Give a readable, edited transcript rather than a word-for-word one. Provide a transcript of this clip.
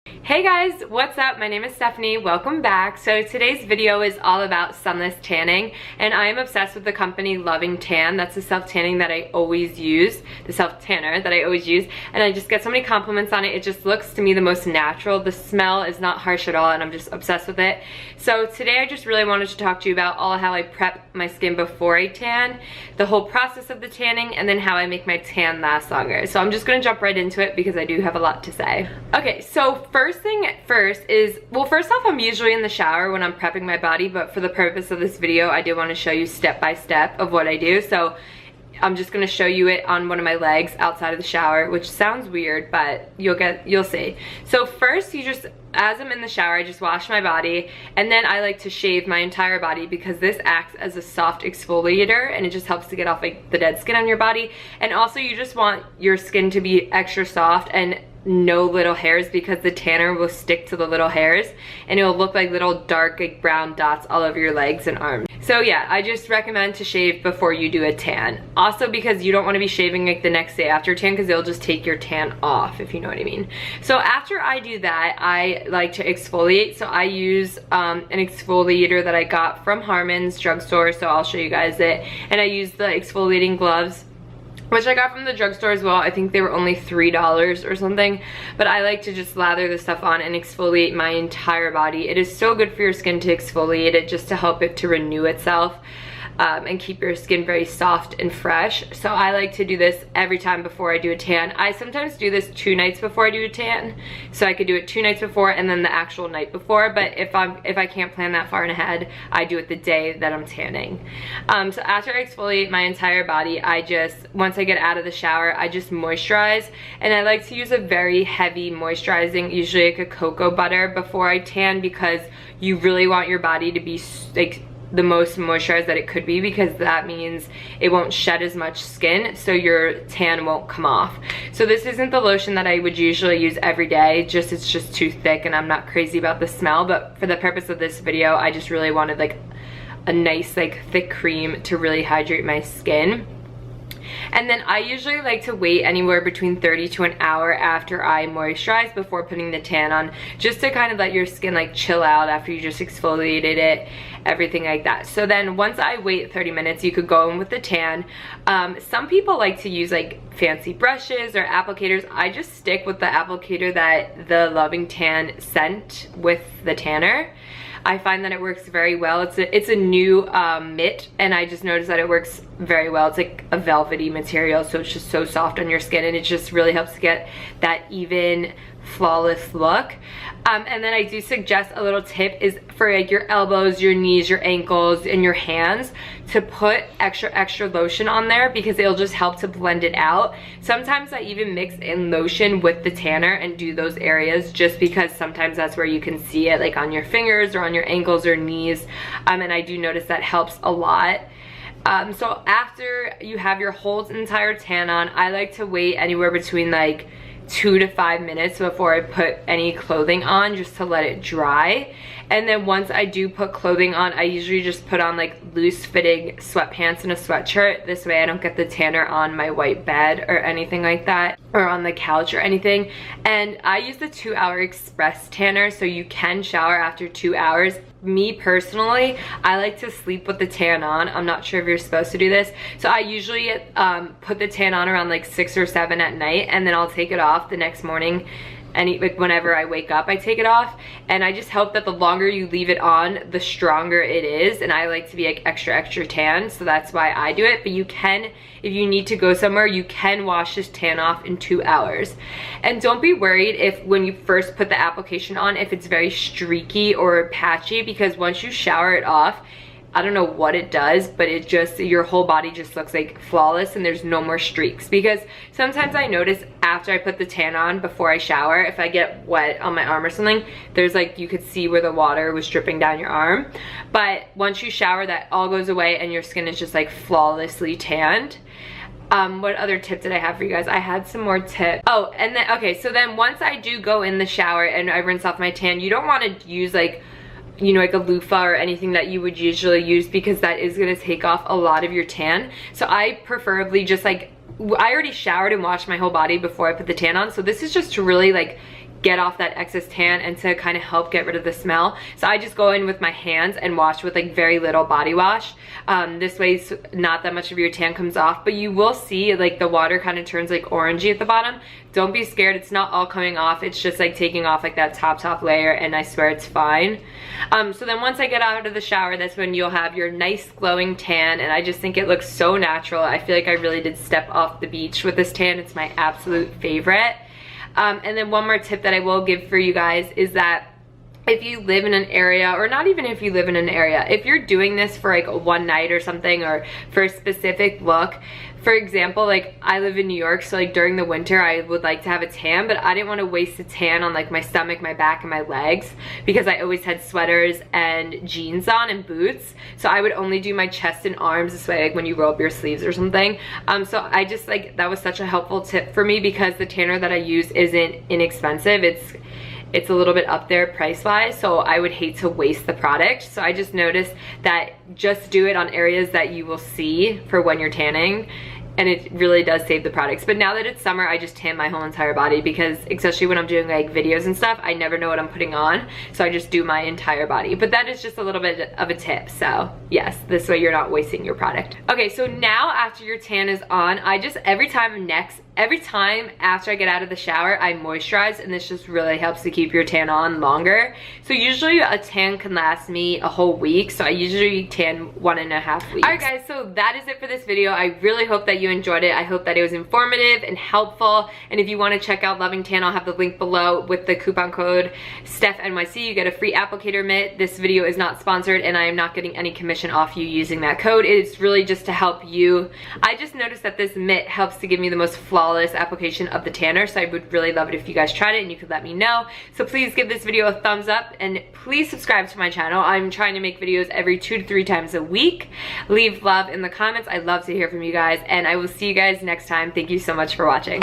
Hey guys, what's up? My name is Stephanie. Welcome back. So today's video is all about sunless tanning, and I am obsessed with the company Loving Tan. That's the self-tanning that I always use, the self-tanner that I always use, and I just get so many compliments on it. It just looks to me the most natural. The smell is not harsh at all, and I'm just obsessed with it. So today I just really wanted to talk to you about all how I prep my skin before I tan, the whole process of the tanning, and then how I make my tan last longer. So I'm just gonna jump right into it because I do have a lot to say. Okay, so first thing first is, well, first off, I'm usually in the shower when I'm prepping my body, but for the purpose of this video, I do want to show you step by step of what I do. So I'm just going to show you it on one of my legs outside of the shower, which sounds weird, but you'll see. So first, as I'm in the shower, I just wash my body, and then I like to shave my entire body because this acts as a soft exfoliator, and it just helps to get off like the dead skin on your body. And also, you just want your skin to be extra soft and no little hairs, because the tanner will stick to the little hairs and it will look like little dark like brown dots all over your legs and arms. So yeah, I just recommend to shave before you do a tan. Also because you don't want to be shaving like the next day after tan, because it'll just take your tan off, if you know what I mean. So after I do that, I like to exfoliate. So I use an exfoliator that I got from Harmon's drugstore, so I'll show you guys it. And I use the exfoliating gloves, which I got from the drugstore as well. I think they were only $3 or something, but I like to just lather this stuff on and exfoliate my entire body. It is so good for your skin to exfoliate it, just to help it to renew itself. And keep your skin very soft and fresh. So I like to do this every time before I do a tan. I sometimes do this 2 nights before I do a tan, so I could do it 2 nights before and then the actual night before. But if I can't plan that far in ahead, I do it the day that I'm tanning. So after I exfoliate my entire body, once I get out of the shower, I just moisturize, and I like to use a very heavy moisturizing, usually like a cocoa butter, before I tan, because you really want your body to be like the most moisturized that it could be, because that means it won't shed as much skin, so your tan won't come off. So this isn't the lotion that I would usually use every day, it's just too thick, and I'm not crazy about the smell. But for the purpose of this video, I just really wanted like a nice like thick cream to really hydrate my skin. And then I usually like to wait anywhere between 30 to an hour after I moisturize before putting the tan on, just to kind of let your skin like chill out after you just exfoliated it, everything like that. So then once I wait 30 minutes, you could go in with the tan. Some people like to use like fancy brushes or applicators. I just stick with the applicator that the Loving Tan sent with the tanner. I find that it works very well. It's a new mitt, and I just noticed that it works very well. It's like a velvety material, so it's just so soft on your skin, and it just really helps to get that even, flawless look. And then I do suggest a little tip is for like your elbows, your knees, your ankles, and your hands, to put extra lotion on there, because it'll just help to blend it out. Sometimes I even mix in lotion with the tanner and do those areas, just because sometimes that's where you can see it, like on your fingers or on your ankles or knees. And I do notice that helps a lot. So after you have your whole entire tan on, I like to wait anywhere between like 2 to 5 minutes before I put any clothing on, just to let it dry. And then once I do put clothing on, I usually just put on like loose fitting sweatpants and a sweatshirt. This way I don't get the tanner on my white bed or anything like that, or on the couch or anything. And I use the 2-hour express tanner, so you can shower after 2 hours. Me personally, I like to sleep with the tan on. I'm not sure if you're supposed to do this. So I usually put the tan on around like 6 or 7 at night, and then I'll take it off the next morning. Like whenever I wake up, I take it off. And I just hope that the longer you leave it on, the stronger it is. And I like to be like extra tan, so that's why I do it. But you can, if you need to go somewhere, you can wash this tan off in 2 hours. And don't be worried if when you first put the application on, if it's very streaky or patchy, because once you shower it off, I don't know what it does, but it just, your whole body just looks like flawless, and there's no more streaks. Because sometimes I notice after I put the tan on before I shower, if I get wet on my arm or something, there's like, you could see where the water was dripping down your arm. But once you shower, that all goes away and your skin is just like flawlessly tanned. What other tip did I have for you guys? I had some more tips. Oh, and then, okay, so then once I do go in the shower and I rinse off my tan, you don't want to use like, you know, like a loofah or anything that you would usually use, because that is going to take off a lot of your tan. So I preferably just like, I already showered and washed my whole body before I put the tan on, so this is just to really like get off that excess tan and to kind of help get rid of the smell. So I just go in with my hands and wash with like very little body wash. This way not that much of your tan comes off, but you will see like the water kind of turns like orangey at the bottom. Don't be scared, it's not all coming off, it's just like taking off like that top layer, and I swear it's fine. So then once I get out of the shower, that's when you'll have your nice glowing tan, and I just think it looks so natural. I feel like I really did step off the beach with this tan. It's my absolute favorite. And then one more tip that I will give for you guys is that if you live in an area, or not even if you live in an area, if you're doing this for like one night or something, or for a specific look, for example, like I live in New York, so like during the winter I would like to have a tan, but I didn't want to waste a tan on like my stomach, my back, and my legs, because I always had sweaters and jeans on and boots. So I would only do my chest and arms this way, like when you roll up your sleeves or something. So I just like, that was such a helpful tip for me, because the tanner that I use isn't inexpensive. It's a little bit up there price-wise, so I would hate to waste the product. So I just noticed that just do it on areas that you will see for when you're tanning, and it really does save the products. But now that it's summer, I just tan my whole entire body, because especially when I'm doing like videos and stuff, I never know what I'm putting on, so I just do my entire body. But that is just a little bit of a tip, so yes, this way you're not wasting your product. Okay, so now after your tan is on, I just every time after I get out of the shower, I moisturize, and this just really helps to keep your tan on longer. So usually a tan can last me a whole week, so I usually tan 1.5 weeks. Alright guys, so that is it for this video. I really hope that you enjoyed it. I hope that it was informative and helpful, and if you want to check out Loving Tan, I'll have the link below. With the coupon code StephNYC, you get a free applicator mitt. This video is not sponsored, and I am not getting any commission off you using that code. It's really just to help you. I just noticed that this mitt helps to give me the most flawless application of the tanner, so I would really love it if you guys tried it, and you could let me know. So please give this video a thumbs up, and please subscribe to my channel. I'm trying to make videos every 2 to 3 times a week. Leave love in the comments. I'd love to hear from you guys, and I will see you guys next time. Thank you so much for watching.